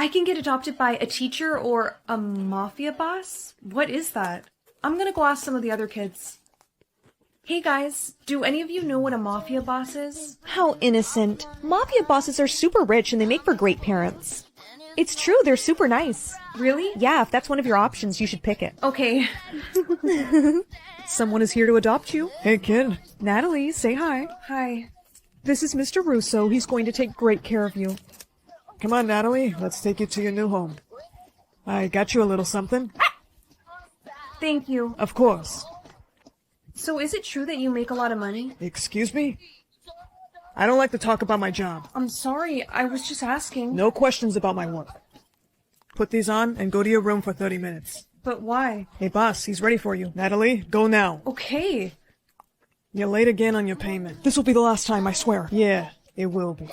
I can get adopted by a teacher or a mafia boss? What is that? I'm gonna go ask some of the other kids. Hey guys, do any of you know what a mafia boss is? How innocent. Mafia bosses are super rich and they make for great parents. It's true, they're super nice. Really? Yeah, if that's one of your options, you should pick it. Okay. Someone is here to adopt you. Hey, kid. Natalie, say hi. Hi. This is Mr. Russo. He's going to take great care of you. Come on, Natalie. Let's take you to your new home. I got you a little something. Thank you. Of course. So is it true that you make a lot of money? Excuse me? I don't like to talk about my job. I'm sorry, I was just asking. No questions about my work. Put these on and go to your room for 30 minutes. But why? Hey, boss, he's ready for you. Natalie, go now. Okay. You're late again on your payment. This will be the last time, I swear. Yeah, it will be.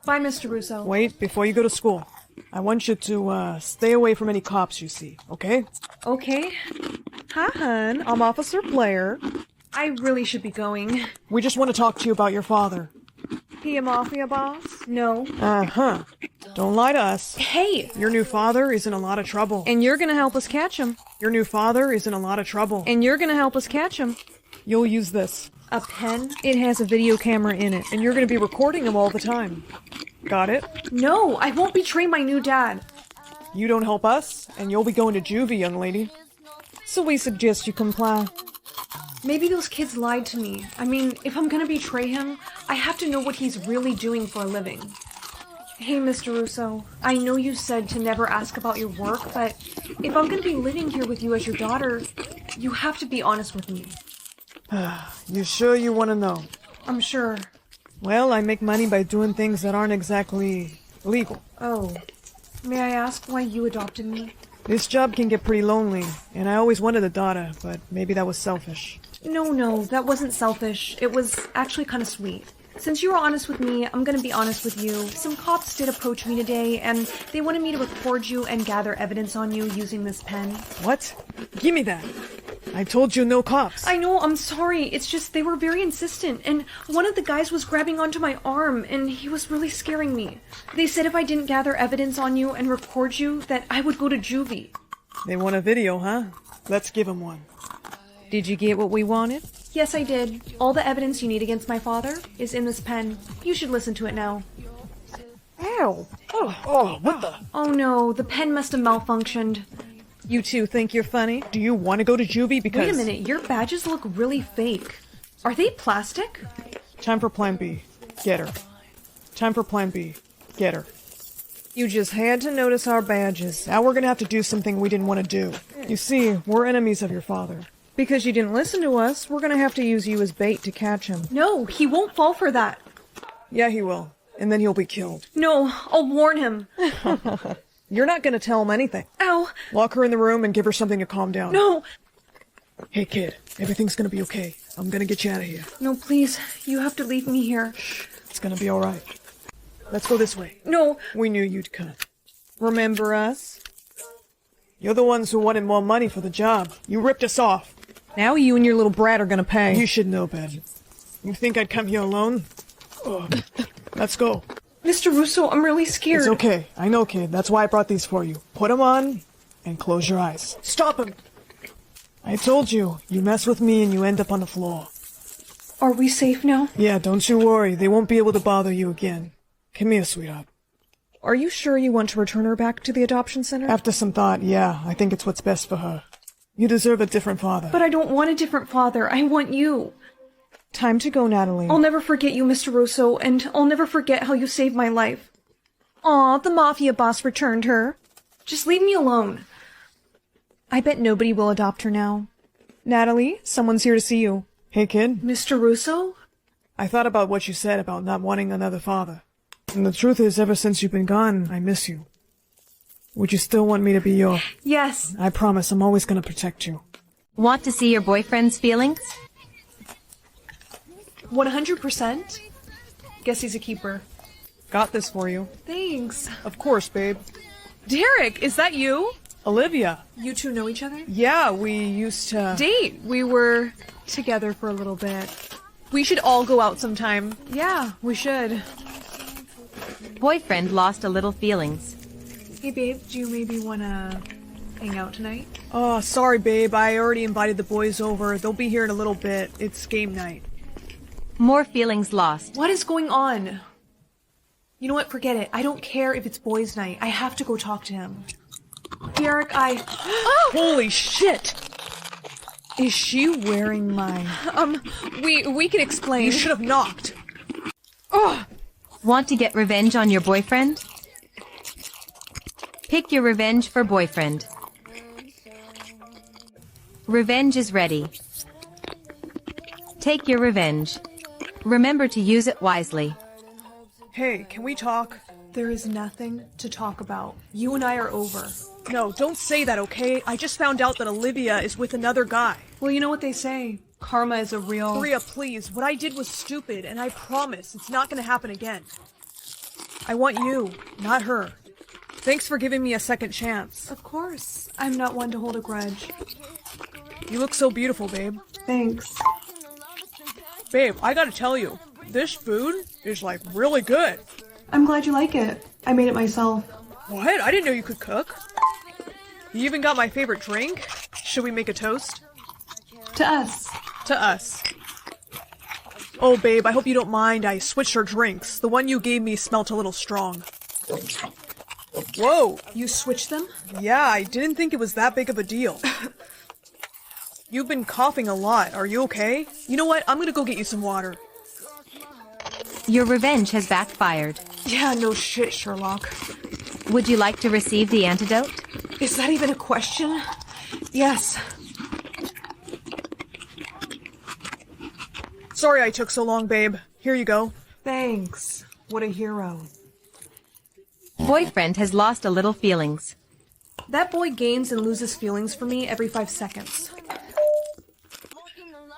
Bye, Mr. Russo. Wait, before you go to school, I want you to, stay away from any cops you see, okay? Okay. Hi, hon. I'm Officer Blair. I really should be going. We just want to talk to you about your father. He a mafia boss? No. Uh-huh. Don't lie to us. Hey! Your new father is in a lot of trouble. And you're gonna help us catch him. Your new father is in a lot of trouble. And you're gonna help us catch him. You'll use this. A pen? It has a video camera in it. And you're gonna be recording him all the time. Got it? No, I won't betray my new dad. You don't help us, and you'll be going to juvie, young lady. So we suggest you comply. Maybe those kids lied to me. I mean, if I'm gonna betray him, I have to know what he's really doing for a living. Hey, Mr. Russo, I know you said to never ask about your work, but if I'm gonna be living here with you as your daughter, you have to be honest with me. You sure you want to know? I'm sure. Well, I make money by doing things that aren't exactly legal. Oh. May I ask why you adopted me? This job can get pretty lonely, and I always wanted a daughter, but maybe that was selfish. No, that wasn't selfish. It was actually kind of sweet. Since you were honest with me, I'm gonna be honest with you. Some cops did approach me today, and they wanted me to record you and gather evidence on you using this pen. What? Give me that. I told you no cops. I know, I'm sorry. It's just they were very insistent, and one of the guys was grabbing onto my arm, and he was really scaring me. They said if I didn't gather evidence on you and record you, that I would go to juvie. They want a video, huh? Let's give them one. Did you get what we wanted? Yes, I did. All the evidence you need against my father is in this pen. You should listen to it now. Ow. Oh, what the? Oh no, the pen must have malfunctioned. You two think you're funny? Do you want to go to juvie because... Wait a minute, your badges look really fake. Are they plastic? Time for plan B. Get her. Time for plan B. Get her. You just had to notice our badges. Now we're gonna have to do something we didn't want to do. You see, we're enemies of your father. Because you didn't listen to us, we're gonna have to use you as bait to catch him. No, he won't fall for that. Yeah, he will. And then he'll be killed. No, I'll warn him. You're not gonna tell him anything. Ow. Lock her in the room and give her something to calm down. No. Hey, kid. Everything's gonna be okay. I'm gonna get you out of here. No, please. You have to leave me here. It's gonna be alright. Let's go this way. No. We knew you'd come. Remember us? You're the ones who wanted more money for the job. You ripped us off. Now you and your little brat are gonna pay. You should know better. You think I'd come here alone? Ugh. Let's go. Mr. Russo, I'm really scared. It's okay. I know, kid. That's why I brought these for you. Put them on and close your eyes. Stop him! I told you. You mess with me and you end up on the floor. Are we safe now? Yeah, don't you worry. They won't be able to bother you again. Come here, sweetheart. Are you sure you want to return her back to the adoption center? After some thought, yeah. I think it's what's best for her. You deserve a different father. But I don't want a different father. I want you. Time to go, Natalie. I'll never forget you, Mr. Russo, and I'll never forget how you saved my life. Aw, the mafia boss returned her. Just leave me alone. I bet nobody will adopt her now. Natalie, someone's here to see you. Hey, kid. Mr. Russo? I thought about what you said about not wanting another father. And the truth is, ever since you've been gone, I miss you. Would you still want me to be your... Yes. I promise I'm always gonna protect you. Want to see your boyfriend's feelings? 100%? Guess he's a keeper. Got this for you. Thanks. Of course, babe. Derek, is that you? Olivia. You two know each other? Yeah, we used to... Date. We were together for a little bit. We should all go out sometime. Yeah, we should. Boyfriend lost a little feelings. Hey babe, do you maybe wanna hang out tonight? Oh, sorry, babe. I already invited the boys over. They'll be here in a little bit. It's game night. More feelings lost. What is going on? You know what? Forget it. I don't care if it's boys' night. I have to go talk to him. Derek, Holy shit! Is she wearing my... we can explain. You should have knocked. Want to get revenge on your boyfriend? Pick your revenge for boyfriend. Revenge is ready. Take your revenge. Remember to use it wisely. Hey, can we talk? There is nothing to talk about. You and I are over. No, don't say that, okay? I just found out that Olivia is with another guy. Well, you know what they say. Karma is a real... Maria, please. What I did was stupid, and I promise it's not gonna happen again. I want you, not her. Thanks for giving me a second chance. Of course. I'm not one to hold a grudge. You look so beautiful, babe. Thanks. Babe, I gotta tell you, this food is, like, really good. I'm glad you like it. I made it myself. What? I didn't know you could cook. You even got my favorite drink. Should we make a toast? To us. To us. Oh, babe, I hope you don't mind. I switched our drinks. The one you gave me smelt a little strong. Whoa. You switched them? Yeah, I didn't think it was that big of a deal. You've been coughing a lot. Are you okay? You know what? I'm gonna go get you some water. Your revenge has backfired. Yeah, no shit, Sherlock. Would you like to receive the antidote? Is that even a question? Yes. Sorry I took so long, babe. Here you go. Thanks. What a hero. Boyfriend has lost a little feelings. That boy gains and loses feelings for me every 5 seconds.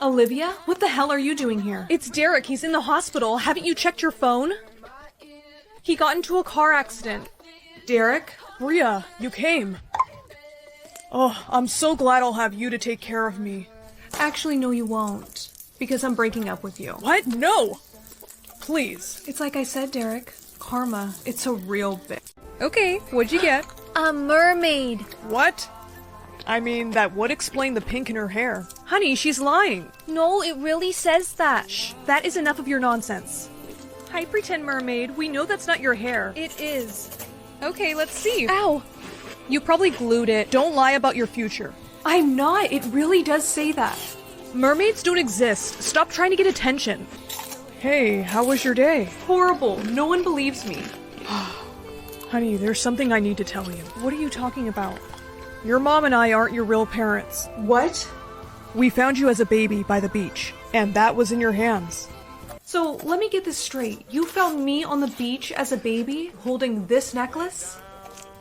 Olivia, what the hell are you doing here? It's Derek. He's in the hospital. Haven't you checked your phone? He got into a car accident. Derek? Bria, you came. Oh, I'm so glad I'll have you to take care of me. Actually, no, you won't. Because I'm breaking up with you. What? No! Please. It's like I said, Derek. Karma. It's a real bitch. Okay, what'd you get? A mermaid. What? I mean, that would explain the pink in her hair. Honey, she's lying. No, it really says that. Shh, that is enough of your nonsense. Hi, pretend mermaid. We know that's not your hair. It is. Okay, let's see. Ow. You probably glued it. Don't lie about your future. I'm not. It really does say that. Mermaids don't exist. Stop trying to get attention. Hey, how was your day? Horrible. No one believes me. Honey, there's something I need to tell you. What are you talking about? Your mom and I aren't your real parents. What? We found you as a baby by the beach, and that was in your hands. So, let me get this straight. You found me on the beach as a baby, holding this necklace?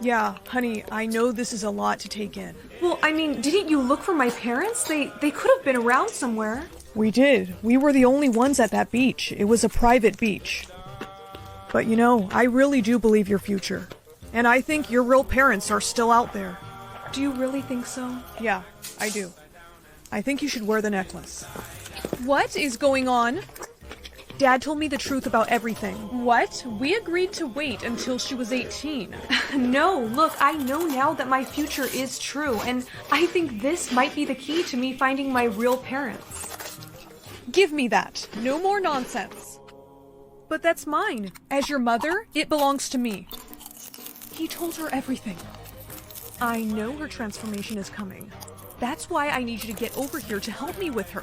Yeah, honey, I know this is a lot to take in. Well, I mean, didn't you look for my parents? They could have been around somewhere. We did. We were the only ones at that beach. It was a private beach. But you know, I really do believe your future. And I think your real parents are still out there. Do you really think so? Yeah, I do. I think you should wear the necklace. What is going on? Dad told me the truth about everything. What? We agreed to wait until she was 18. No, look, I know now that my future is true, and I think this might be the key to me finding my real parents. Give me that. No more nonsense. But that's mine. As your mother, it belongs to me. He told her everything. I know her transformation is coming. That's why I need you to get over here to help me with her.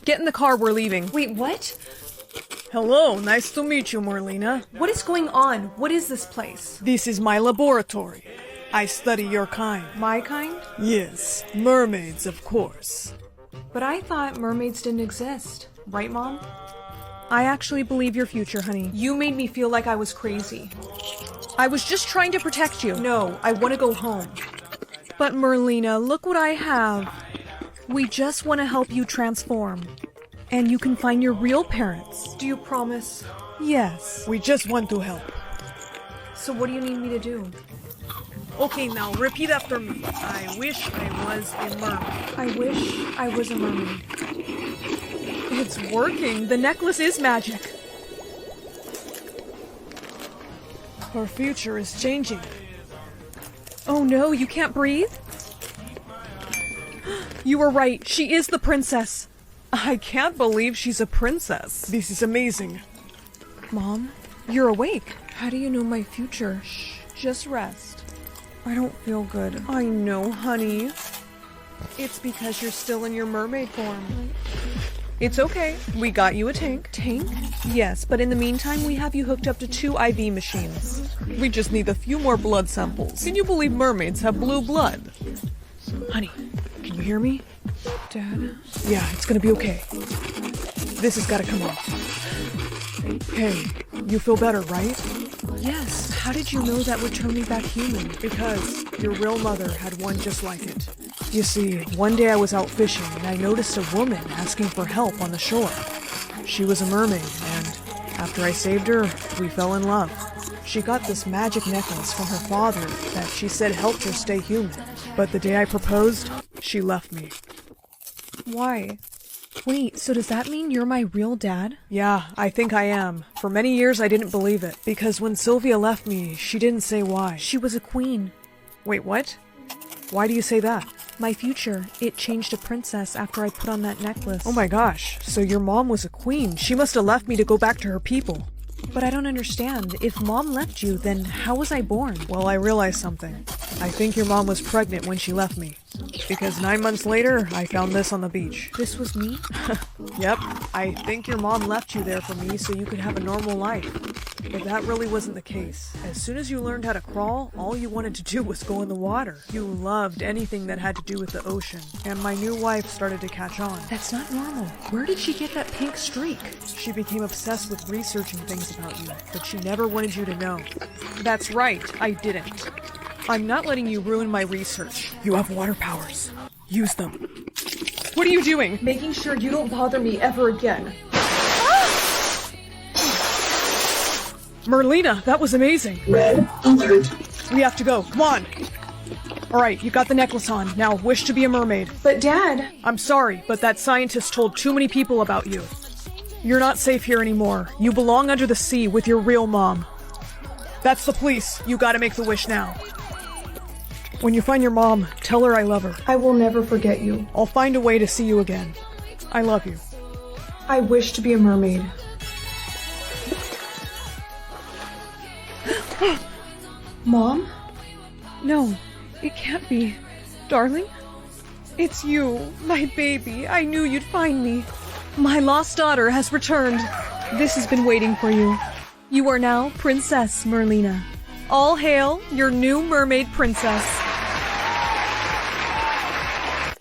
Get in the car, we're leaving. Wait, what? Hello, nice to meet you, Marlena. What is going on? What is this place? This is my laboratory. I study your kind. My kind? Yes, mermaids, of course. But I thought mermaids didn't exist. Right, Mom? I actually believe your future, honey. You made me feel like I was crazy. I was just trying to protect you. No, I want to go home. But Merlina, look what I have. We just want to help you transform. And you can find your real parents. Do you promise? Yes, we just want to help. So what do you need me to do? Okay, now repeat after me. I wish I was a mermaid. I wish I was a mermaid. It's working. The necklace is magic. Her future is changing. Oh no, you can't breathe? You were right. She is the princess. I can't believe she's a princess. This is amazing. Mom, you're awake. How do you know my future? Shh, just rest. I don't feel good. I know, honey. It's because you're still in your mermaid form. It's okay. We got you a tank. Tank? Yes, but in the meantime, we have you hooked up to 2 IV machines. We just need a few more blood samples. Can you believe mermaids have blue blood? Honey, can you hear me? Dad? Yeah, it's gonna be okay. This has gotta come off. Hey, you feel better, right? Yes. How did you know that would turn me back human? Because your real mother had one just like it. You see, one day I was out fishing and I noticed a woman asking for help on the shore. She was a mermaid, and after I saved her, we fell in love. She got this magic necklace from her father that she said helped her stay human. But the day I proposed, she left me. Why? Wait, so does that mean you're my real dad? Yeah, I think I am. For many years I didn't believe it, because when Sylvia left me, she didn't say why. She was a queen. Wait, what? Why do you say that? My future. It changed to princess after I put on that necklace. Oh my gosh, so your mom was a queen. She must have left me to go back to her people. But I don't understand. If Mom left you, then how was I born? Well, I realized something. I think your mom was pregnant when she left me. Because 9 months later, I found this on the beach. This was me? Yep, I think your mom left you there for me so you could have a normal life. But that really wasn't the case. As soon as you learned how to crawl, all you wanted to do was go in the water. You loved anything that had to do with the ocean. And my new wife started to catch on. That's not normal. Where did she get that pink streak? She became obsessed with researching things about you, but she never wanted you to know. That's right, I didn't. I'm not letting you ruin my research. You have water powers. Use them. What are you doing? Making sure you don't bother me ever again. Merlina, that was amazing. Red alert. We have to go. Come on. All right, you got the necklace on. Now wish to be a mermaid. But Dad... I'm sorry, but that scientist told too many people about you. You're not safe here anymore. You belong under the sea with your real mom. That's the police. You gotta make the wish now. When you find your mom, tell her I love her. I will never forget you. I'll find a way to see you again. I love you. I wish to be a mermaid. Mom? No, it can't be. Darling? It's you, my baby. I knew you'd find me. My lost daughter has returned. This has been waiting for you. You are now Princess Merlina. All hail your new mermaid princess.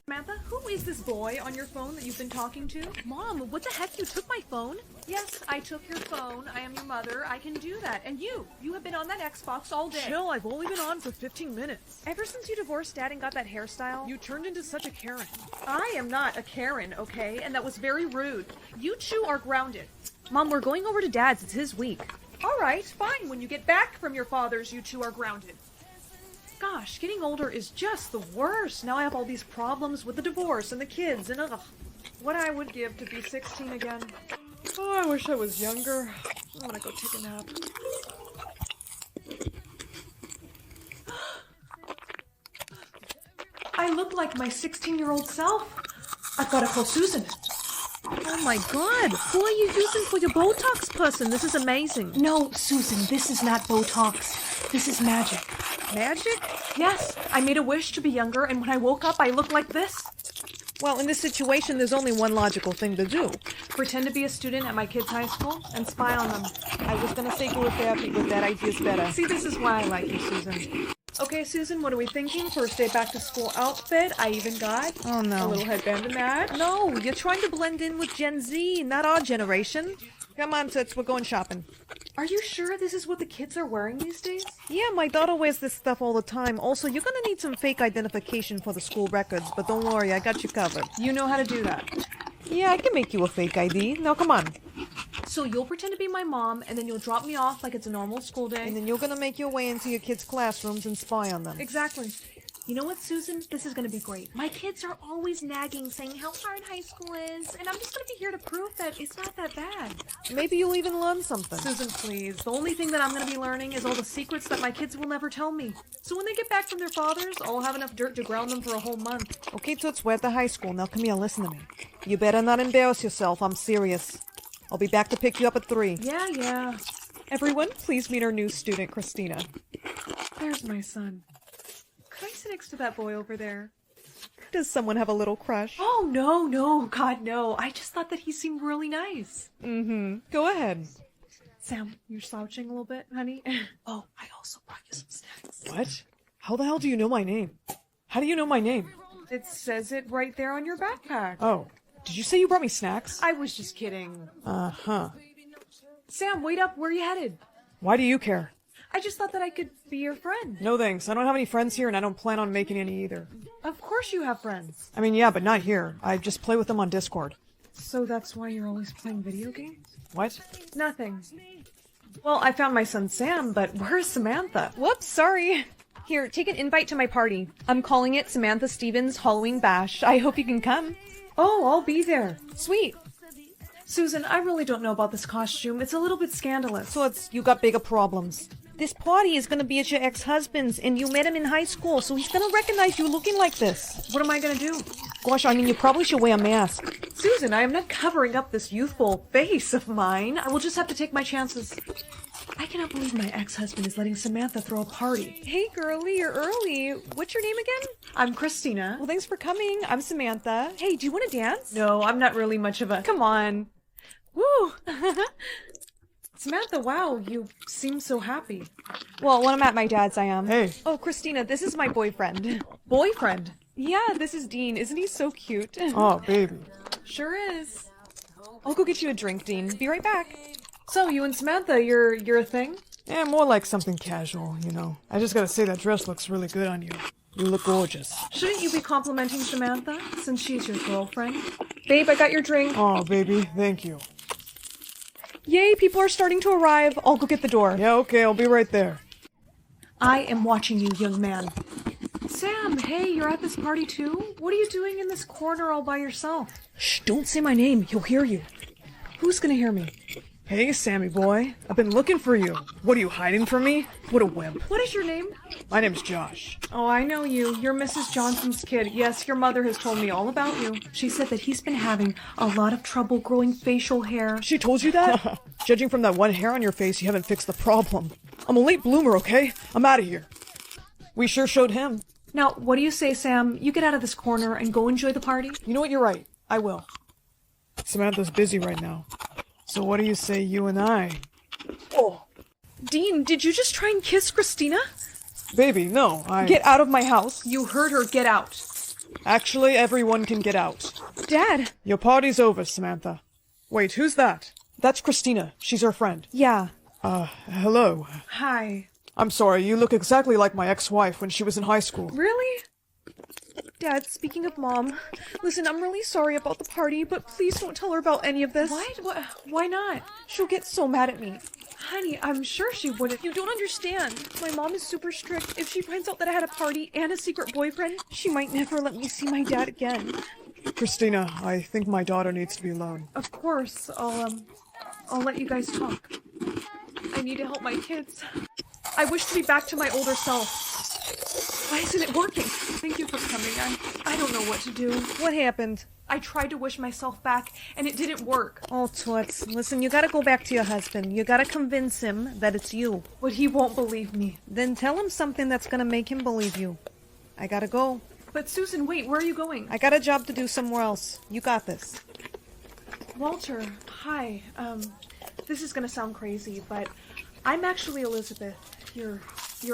Samantha, who is this boy on your phone that you've been talking to? Mom, what the heck? You took my phone? Yes, I took your phone. I am your mother. I can do that. And you have been on that Xbox all day. Chill, I've only been on for 15 minutes. Ever since you divorced Dad and got that hairstyle? You turned into such a Karen. I am not a Karen, okay? And that was very rude. You two are grounded. Mom, we're going over to Dad's. It's his week. All right, fine. When you get back from your father's, you two are grounded. Gosh, getting older is just the worst. Now I have all these problems with the divorce and the kids and ugh. What I would give to be 16 again. Oh, I wish I was younger. I'm gonna go take a nap. I look like my 16-year-old self. I've got to call Susan. Oh my god! Who are you using for your Botox person? This is amazing. No, Susan, this is not Botox. This is magic. Magic? Yes, I made a wish to be younger, and when I woke up, I looked like this. Well, in this situation, there's only one logical thing to do. Pretend to be a student at my kids' high school and spy on them. I was gonna say go with therapy, but that idea's better. See, this is why I like you, Susan. Okay, Susan, what are we thinking? First day back to school outfit. I even got a little headband to match. No, you're trying to blend in with Gen Z, not our generation. Come on, Toots, we're going shopping. Are you sure this is what the kids are wearing these days? Yeah, my daughter wears this stuff all the time. Also, you're gonna need some fake identification for the school records, but don't worry, I got you covered. You know how to do that. Yeah, I can make you a fake ID. Now, come on. So you'll pretend to be my mom, and then you'll drop me off like it's a normal school day. And then you're gonna make your way into your kids' classrooms and spy on them. Exactly. You know what, Susan? This is gonna be great. My kids are always nagging, saying how hard high school is, and I'm just gonna be here to prove that it's not that bad. Maybe you'll even learn something. Susan, please. The only thing that I'm gonna be learning is all the secrets that my kids will never tell me. So when they get back from their fathers, I'll have enough dirt to ground them for a whole month. Okay, Toots, we're at the high school. Now come here, listen to me. You better not embarrass yourself. I'm serious. I'll be back to pick you up at 3. Yeah. Everyone, please meet our new student, Christina. There's my son. Could I sit next to that boy over there? Does someone have a little crush? Oh, no, God, no. I just thought that he seemed really nice. Go ahead. Sam, you're slouching a little bit, honey. Oh, I also brought you some snacks. What? How the hell do you know my name? How do you know my name? It says it right there on your backpack. Oh, did you say you brought me snacks? I was just kidding. Uh-huh. Sam, wait up. Where are you headed? Why do you care? I just thought that I could be your friend. No thanks. I don't have any friends here and I don't plan on making any either. Of course you have friends. I mean, yeah, but not here. I just play with them on Discord. So that's why you're always playing video games? What? Nothing. Well, I found my son Sam, but where's Samantha? Whoops, sorry. Here, take an invite to my party. I'm calling it Samantha Stevens Halloween Bash. I hope you can come. Oh, I'll be there. Sweet. Susan, I really don't know about this costume. It's a little bit scandalous. So you got bigger problems. This party is gonna be at your ex-husband's, and you met him in high school, so he's gonna recognize you looking like this. What am I gonna do? Gosh, I mean, you probably should wear a mask. Susan, I am not covering up this youthful face of mine. I will just have to take my chances. I cannot believe my ex-husband is letting Samantha throw a party. Hey, girlie, you're early. What's your name again? I'm Christina. Well, thanks for coming. I'm Samantha. Hey, do you want to dance? No, I'm not really much of a... Come on. Woo! Samantha, wow, you seem so happy. Well, when I'm at my dad's, I am. Hey. Oh, Christina, this is my boyfriend. Boyfriend? Yeah, this is Dean. Isn't he so cute? Oh, baby. Sure is. I'll go get you a drink, Dean. Be right back. So, you and Samantha, you're a thing? Yeah, more like something casual, you know. I just gotta say that dress looks really good on you. You look gorgeous. Shouldn't you be complimenting Samantha, since she's your girlfriend? Babe, I got your drink. Oh, baby, thank you. Yay, people are starting to arrive. I'll go get the door. Yeah, okay, I'll be right there. I am watching you, young man. Sam, hey, you're at this party too? What are you doing in this corner all by yourself? Shh, don't say my name. He'll hear you. Who's gonna hear me? Hey, Sammy boy. I've been looking for you. What are you hiding from me? What a wimp. What is your name? My name's Josh. Oh, I know you. You're Mrs. Johnson's kid. Yes, your mother has told me all about you. She said that he's been having a lot of trouble growing facial hair. She told you that? Judging from that one hair on your face, you haven't fixed the problem. I'm a late bloomer, okay? I'm out of here. We sure showed him. Now, what do you say, Sam? You get out of this corner and go enjoy the party? You know what? You're right. I will. Samantha's busy right now. So what do you say you and I... Oh! Dean, did you just try and kiss Christina? Baby, no, Get out of my house. You heard her. Get out. Actually, everyone can get out. Dad. Your party's over, Samantha. Wait, who's that? That's Christina. She's her friend. Yeah. Hello. Hi. I'm sorry, you look exactly like my ex-wife when she was in high school. Really? Dad, speaking of Mom, listen, I'm really sorry about the party, but please don't tell her about any of this. What? Why not? She'll get so mad at me. Honey, I'm sure she wouldn't. You don't understand. My mom is super strict. If she finds out that I had a party and a secret boyfriend, she might never let me see my dad again. Christina, I think my daughter needs to be alone. Of course. I'll let you guys talk. I need to help my kids. I wish to be back to my older self. Why isn't it working? Thank you for coming. I don't know what to do. What happened? I tried to wish myself back, and it didn't work. Oh, Toots, listen, you gotta go back to your husband. You gotta convince him that it's you. But he won't believe me. Then tell him something that's gonna make him believe you. I gotta go. But Susan, wait, where are you going? I got a job to do somewhere else. You got this. Walter, hi. This is gonna sound crazy, but I'm actually Elizabeth, your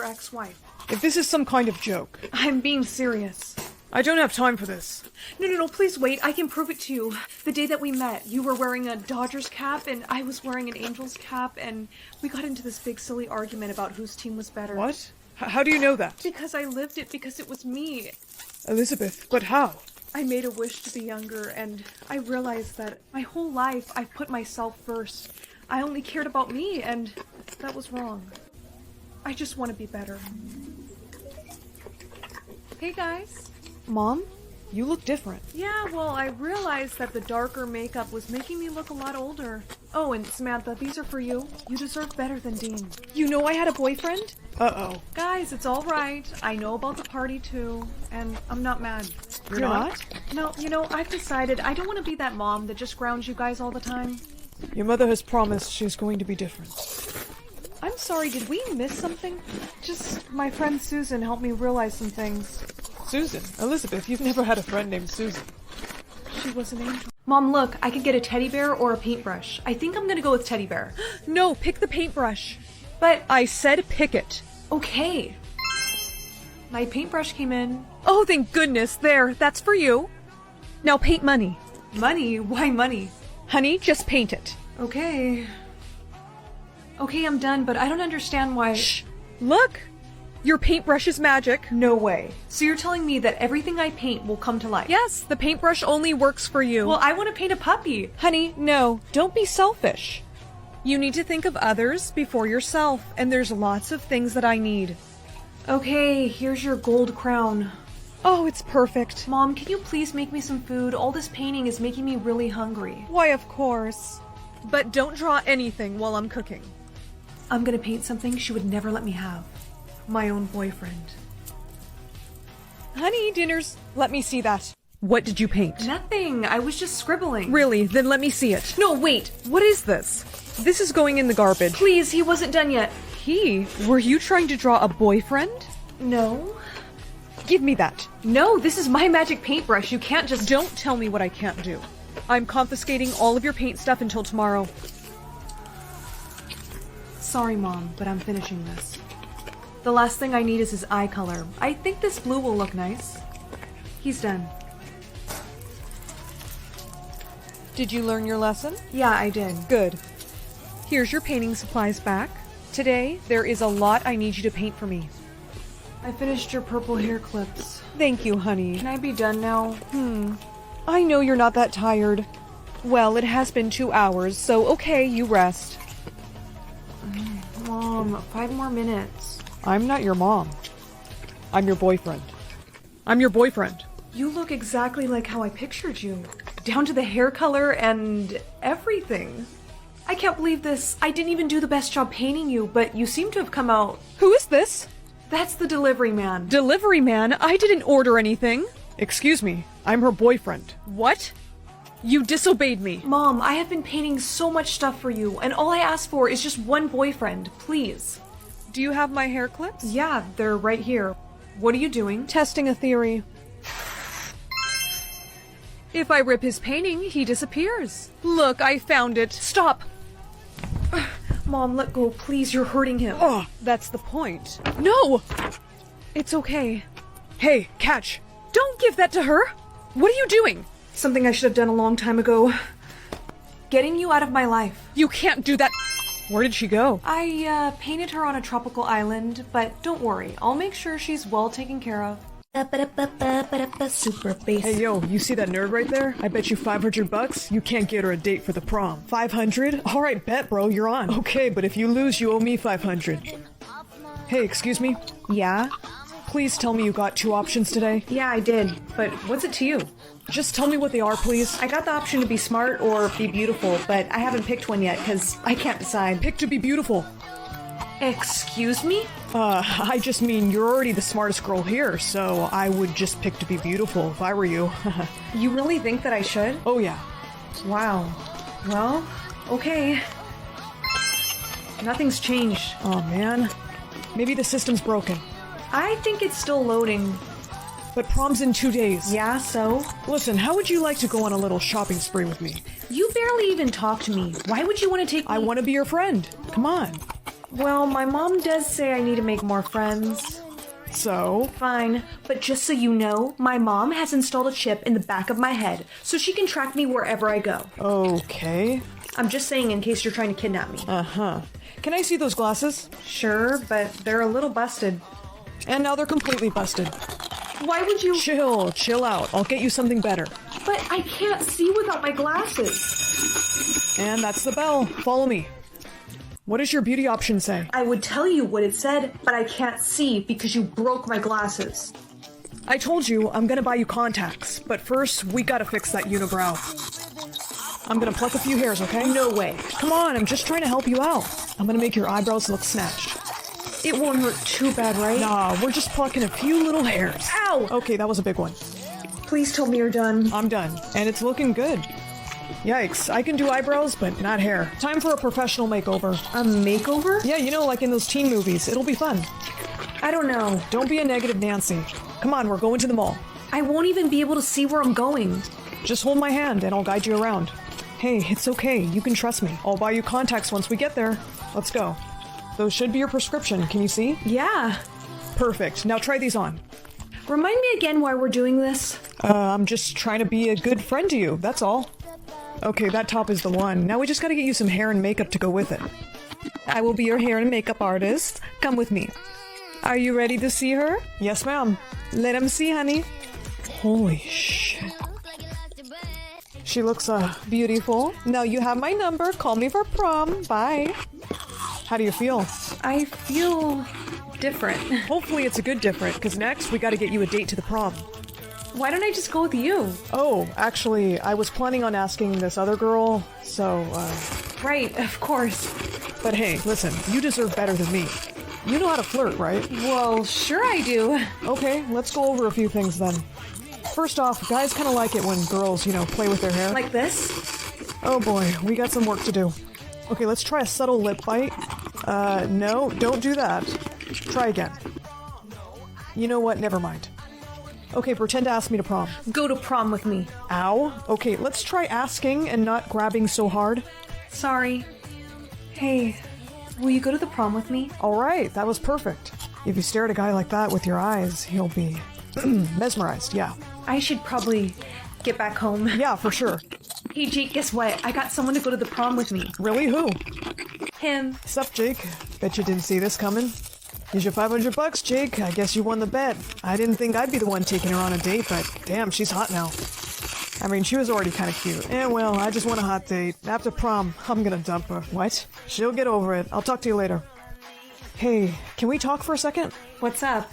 ex-wife. If this is some kind of joke, I'm being serious. I don't have time for this. No, please wait. I can prove it to you. The day that we met, you were wearing a Dodgers cap, and I was wearing an Angels cap, and we got into this big silly argument about whose team was better. What? How do you know that? Because I lived it, because it was me. Elizabeth, but how? I made a wish to be younger, and I realized that my whole life I've put myself first. I only cared about me, and that was wrong. I just want to be better. Hey guys. Mom, you look different. Yeah, well, I realized that the darker makeup was making me look a lot older. Oh, and Samantha, these are for you. You deserve better than Dean. You know I had a boyfriend? Uh-oh. Guys, it's all right. I know about the party too, and I'm not mad. You're not? No, I've decided I don't want to be that mom that just grounds you guys all the time. Your mother has promised she's going to be different. I'm sorry, did we miss something? Just my friend Susan helped me realize some things. Susan? Elizabeth, you've never had a friend named Susan. She was an angel. Mom, look, I could get a teddy bear or a paintbrush. I think I'm gonna go with teddy bear. No, pick the paintbrush. But I said pick it. okay. My paintbrush came in. Oh, thank goodness. There, that's for you. Now paint money. Money? Why money? Honey, just paint it. Okay. Okay, I'm done, but I don't understand why. Shh. Look. Your paintbrush is magic. No way. So you're telling me that everything I paint will come to life? Yes, the paintbrush only works for you. Well, I want to paint a puppy. Honey, no. Don't be selfish. You need to think of others before yourself, and there's lots of things that I need. Okay, here's your gold crown. Oh, it's perfect. Mom, can you please make me some food? All this painting is making me really hungry. Why, of course. But don't draw anything while I'm cooking. I'm gonna paint something she would never let me have. My own boyfriend. Honey, dinner's... Let me see that. What did you paint? Nothing. I was just scribbling. Really? Then let me see it. No, wait. What is this? This is going in the garbage. Please, he wasn't done yet. He? Were you trying to draw a boyfriend? No. Give me that. No, this is my magic paintbrush. You can't just... Don't tell me what I can't do. I'm confiscating all of your paint stuff until tomorrow. Sorry, Mom, but I'm finishing this. The last thing I need is his eye color. I think this blue will look nice. He's done. Did you learn your lesson? Yeah, I did. Good. Here's your painting supplies back. Today, there is a lot I need you to paint for me. I finished your purple hair clips. Thank you, honey. Can I be done now? I know you're not that tired. Well, it has been 2 hours, so okay, you rest. Mom, 5 more minutes. I'm not your mom. I'm your boyfriend. I'm your boyfriend. You look exactly like how I pictured you. Down to the hair color and everything. I can't believe this. I didn't even do the best job painting you, but you seem to have come out... Who is this? That's the delivery man. Delivery man? I didn't order anything. Excuse me, I'm her boyfriend. What? You disobeyed me. Mom, I have been painting so much stuff for you, and all I ask for is just one boyfriend, please. Do you have my hair clips? Yeah, they're right here. What are you doing? Testing a theory. If I rip his painting, he disappears. Look, I found it. Stop! Mom, let go, please, you're hurting him. Oh, that's the point. No! It's okay. Hey, catch! Don't give that to her! What are you doing? Something I should have done a long time ago. Getting you out of my life. You can't do that! Where did she go? I, painted her on a tropical island, but don't worry, I'll make sure she's well taken care of. Super bass. Hey yo, you see that nerd right there? I bet you $500 you can't get her a date for the prom. 500? Alright, bet bro, you're on. Okay, but if you lose, you owe me 500. Hey, excuse me? Yeah? Please tell me you got 2 options today. Yeah, I did. But what's it to you? Just tell me what they are, please. I got the option to be smart or be beautiful, but I haven't picked one yet because I can't decide. Pick to be beautiful. Excuse me? I just mean you're already the smartest girl here, so I would just pick to be beautiful if I were you. You really think that I should? Oh yeah. Wow. Well, okay. Nothing's changed. Oh man. Maybe the system's broken. I think it's still loading. But prom's in 2 days. Yeah, so? Listen, how would you like to go on a little shopping spree with me? You barely even talk to me. Why would you want to take me? I want to be your friend. Come on. Well, my mom does say I need to make more friends. So? Fine, but just so you know, my mom has installed a chip in the back of my head, so she can track me wherever I go. Okay. I'm just saying in case you're trying to kidnap me. Uh-huh. Can I see those glasses? Sure, but they're a little busted. And now they're completely busted. Why would you— Chill out. I'll get you something better. But I can't see without my glasses. And that's the bell. Follow me. What does your beauty option say? I would tell you what it said, but I can't see because you broke my glasses. I told you I'm gonna buy you contacts, but first we gotta fix that unibrow. I'm gonna pluck a few hairs, okay? No way. Come on, I'm just trying to help you out. I'm gonna make your eyebrows look snatched. It won't hurt too bad, right? Nah, we're just plucking a few little hairs. Ow! Okay, that was a big one. Please tell me you're done. I'm done, and it's looking good. Yikes, I can do eyebrows, but not hair. Time for a professional makeover. A makeover? Yeah, you know, like in those teen movies. It'll be fun. I don't know. Don't be a negative Nancy. Come on, we're going to the mall. I won't even be able to see where I'm going. Just hold my hand and I'll guide you around. Hey, it's okay. You can trust me. I'll buy you contacts once we get there. Let's go. Those should be your prescription. Can you see? Yeah. Perfect. Now try these on. Remind me again why we're doing this. I'm just trying to be a good friend to you. That's all. Okay, that top is the one. Now we just gotta get you some hair and makeup to go with it. I will be your hair and makeup artist. Come with me. Are you ready to see her? Yes, ma'am. Let him see, honey. Holy shit. She looks, beautiful. Now you have my number. Call me for prom. Bye. How do you feel? I feel different. Hopefully it's a good different, because next we gotta get you a date to the prom. Why don't I just go with you? Oh, actually, I was planning on asking this other girl, so, Right, of course. But hey, listen, you deserve better than me. You know how to flirt, right? Well, sure I do. Okay, let's go over a few things then. First off, guys kind of like it when girls, play with their hair. Like this? Oh boy, we got some work to do. Okay, let's try a subtle lip bite. No, don't do that. Try again. You know what? Never mind. Okay, pretend to ask me to prom. Go to prom with me. Ow. Okay, let's try asking and not grabbing so hard. Sorry. Hey, will you go to the prom with me? Alright, that was perfect. If you stare at a guy like that with your eyes, he'll be mesmerized, yeah. I should probably get back home. Yeah, for sure. Hey, Jake, guess what? I got someone to go to the prom with me. Really? Who? Him. Sup, Jake? Bet you didn't see this coming. Here's your $500, Jake. I guess you won the bet. I didn't think I'd be the one taking her on a date, but damn, she's hot now. I mean, she was already kind of cute. Well, I just want a hot date. After prom, I'm gonna dump her. What? She'll get over it. I'll talk to you later. Hey, can we talk for a second? What's up?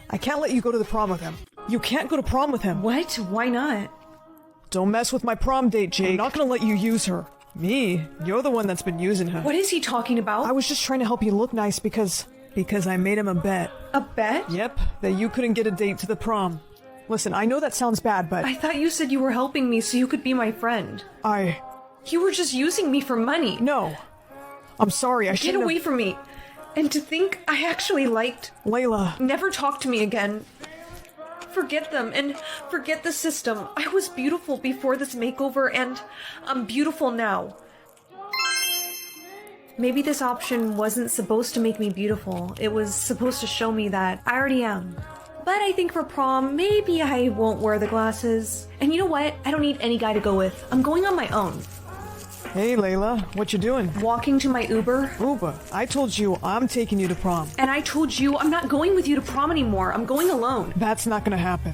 I can't let you go to the prom with him. You can't go to prom with him. What? Why not? Don't mess with my prom date, Jake. I'm not gonna let you use her. Me? You're the one that's been using her. What is he talking about? I was just trying to help you look nice because I made him a bet. A bet? Yep, that you couldn't get a date to the prom. Listen, I know that sounds bad, but I thought you said you were helping me so you could be my friend. You were just using me for money. No. I'm sorry, I Get shouldn't away have... from me. And to think I actually liked... Layla. Never talk to me again. Forget them and forget the system. I was beautiful before this makeover and I'm beautiful now. Maybe this option wasn't supposed to make me beautiful. It was supposed to show me that I already am. But I think for prom, maybe I won't wear the glasses. And you know what? I don't need any guy to go with. I'm going on my own. Hey, Layla, what you doing? Walking to my Uber. Uber, I told you I'm taking you to prom. And I told you I'm not going with you to prom anymore. I'm going alone. That's not gonna happen.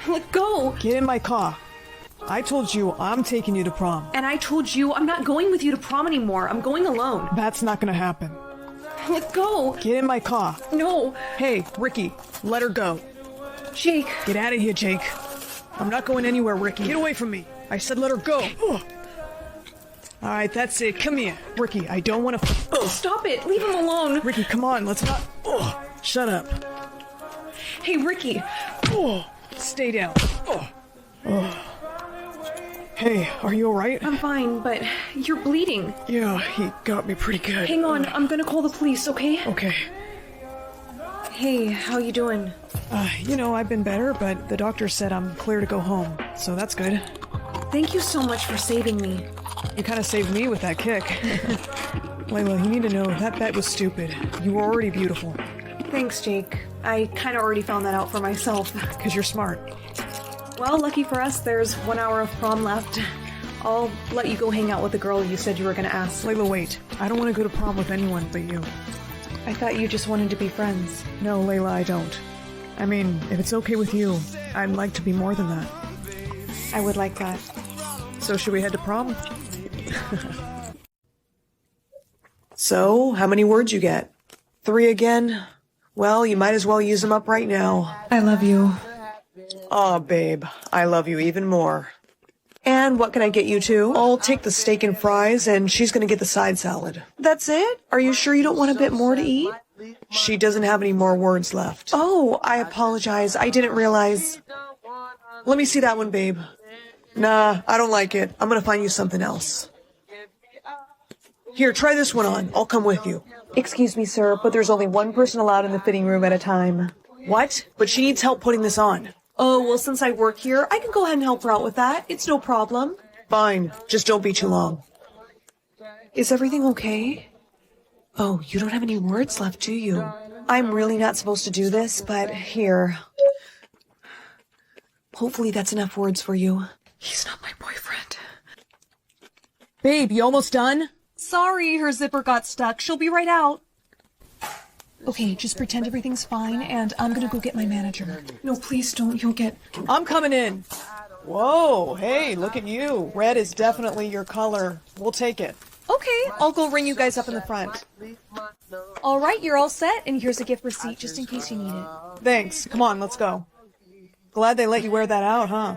Let go. Get in my car. I told you I'm taking you to prom. And I told you I'm not going with you to prom anymore. I'm going alone. That's not gonna happen. Let go. Get in my car. No. Hey, Ricky, let her go. Jake. Get out of here, Jake. I'm not going anywhere, Ricky. Get away from me. I said let her go. Alright, that's it. Come here. Ricky, I don't want to... Stop it. Leave him alone. Ricky, come on. Let's not... Shut up. Hey, Ricky. Stay down. Hey, are you alright? I'm fine, but you're bleeding. Yeah, he got me pretty good. Hang on. I'm gonna call the police, okay? Okay. Hey, how you doing? I've been better, but the doctor said I'm clear to go home, so that's good. Thank you so much for saving me. You kind of saved me with that kick. Layla, you need to know that bet was stupid. You were already beautiful. Thanks, Jake. I kind of already found that out for myself. Because you're smart. Well, lucky for us, there's 1 hour of prom left. I'll let you go hang out with the girl you said you were gonna ask. Layla, wait. I don't want to go to prom with anyone but you. I thought you just wanted to be friends. No, Layla, I don't. I mean, if it's okay with you, I'd like to be more than that. I would like that. So should we head to prom? So, how many words you get? 3 again? Well, you might as well use them up right now. I love you. Aw, babe, I love you even more. And what can I get you two? I'll take the steak and fries, and she's gonna get the side salad. That's it? Are you sure you don't want a bit more to eat? She doesn't have any more words left. Oh, I apologize. I didn't realize. Let me see that one, babe. Nah, I don't like it. I'm gonna find you something else. Here, try this one on. I'll come with you. Excuse me, sir, but there's only one person allowed in the fitting room at a time. What? But she needs help putting this on. Oh, well, since I work here, I can go ahead and help her out with that. It's no problem. Fine. Just don't be too long. Is everything okay? Oh, you don't have any words left, do you? I'm really not supposed to do this, but here. Hopefully that's enough words for you. He's not my boyfriend. Babe, you almost done? Sorry, her zipper got stuck. She'll be right out. Okay, just pretend everything's fine, and I'm gonna go get my manager. No, please don't. You'll get... I'm coming in. Whoa, hey, look at you. Red is definitely your color. We'll take it. Okay, I'll go ring you guys up in the front. All right, you're all set, and here's a gift receipt just in case you need it. Thanks. Come on, let's go. Glad they let you wear that out, huh?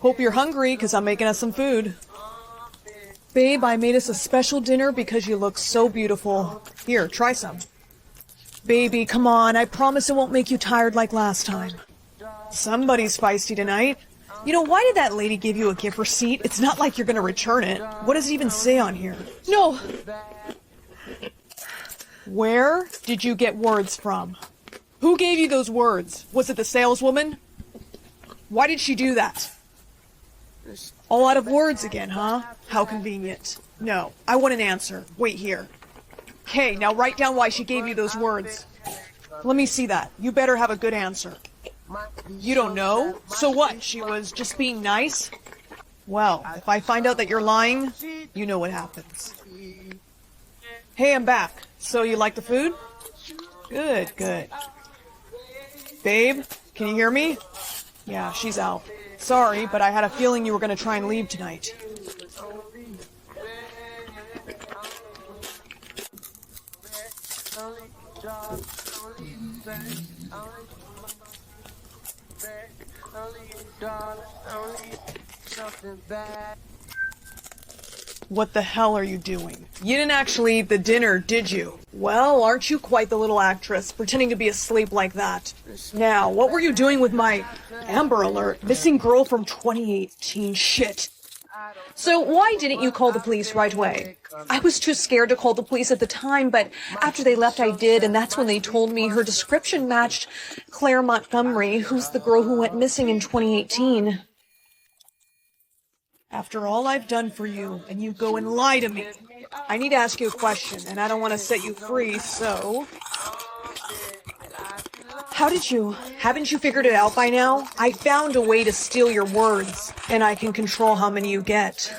Hope you're hungry, because I'm making us some food. Babe, I made us a special dinner because you look so beautiful. Here, try some. Baby, come on. I promise it won't make you tired like last time. Somebody's feisty tonight. You know, why did that lady give you a gift receipt? It's not like you're gonna return it. What does it even say on here? No! Where did you get words from? Who gave you those words? Was it the saleswoman? Why did she do that? All out of words again, huh? How convenient. No, I want an answer. Wait here. Okay, now write down why she gave you those words. Let me see that. You better have a good answer. You don't know? So what? She was just being nice? Well, if I find out that you're lying, you know what happens. Hey, I'm back. So you like the food? Good, good. Babe, can you hear me? Yeah, she's out. Sorry, but I had a feeling you were going to try and leave tonight. What the hell are you doing? You didn't actually eat the dinner, did you? Well, aren't you quite the little actress, pretending to be asleep like that? Now, what were you doing with my Amber Alert? Missing girl from 2018 shit. So why didn't you call the police right away? I was too scared to call the police at the time, but after they left I did, and that's when they told me her description matched Claire Montgomery, who's the girl who went missing in 2018. After all I've done for you, and you go and lie to me. I need to ask you a question, and I don't want to set you free, so... How did you... Haven't you figured it out by now? I found a way to steal your words, and I can control how many you get.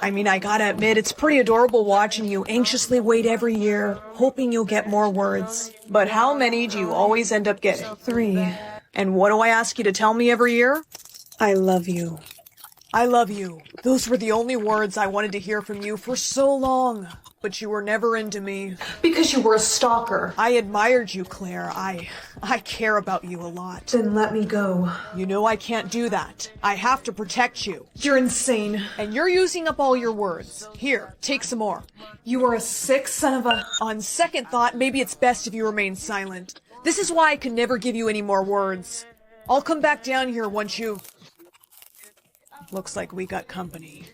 I mean, I gotta admit, it's pretty adorable watching you anxiously wait every year, hoping you'll get more words. But how many do you always end up getting? 3. And what do I ask you to tell me every year? I love you. I love you. Those were the only words I wanted to hear from you for so long. But you were never into me. Because you were a stalker. I admired you, Claire. I care about you a lot. Then let me go. You know I can't do that. I have to protect you. You're insane. And you're using up all your words. Here, take some more. You are a sick son of a... On second thought, maybe it's best if you remain silent. This is why I can never give you any more words. I'll come back down here once you... Looks like we got company.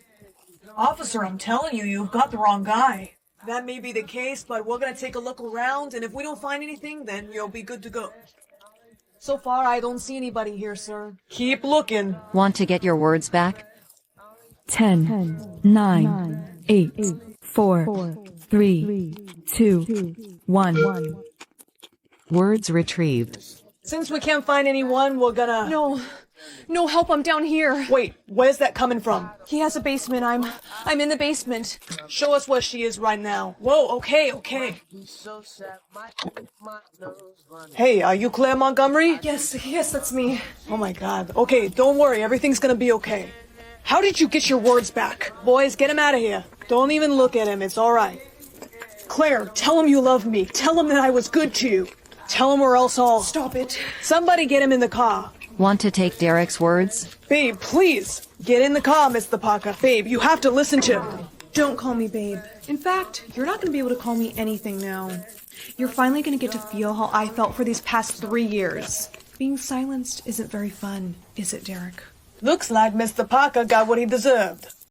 Officer, I'm telling you, you've got the wrong guy. That may be the case, but we're gonna take a look around, and if we don't find anything, then you'll be good to go. So far, I don't see anybody here, sir. Keep looking. Want to get your words back? 10, 9, 8, 4, 3, 2, 1. Words retrieved. Since we can't find anyone, we're gonna... No help, I'm down here. Wait, where's that coming from? He has a basement, I'm in the basement. Show us where she is right now. Whoa, okay. Hey, are you Claire Montgomery? Yes, that's me. Oh my god. Okay, don't worry, everything's gonna be okay. How did you get your words back? Boys, get him out of here. Don't even look at him, it's alright. Claire, tell him you love me. Tell him that I was good to you. Tell him or else I'll... Stop it. Somebody get him in the car. Want to take Derek's words? Babe, please. Get in the car, Miss the Parker. Babe, you have to listen to... Don't call me babe. In fact, you're not going to be able to call me anything now. You're finally going to get to feel how I felt for these past 3 years. Being silenced isn't very fun, is it, Derek? Looks like Mr. Parker got what he deserved.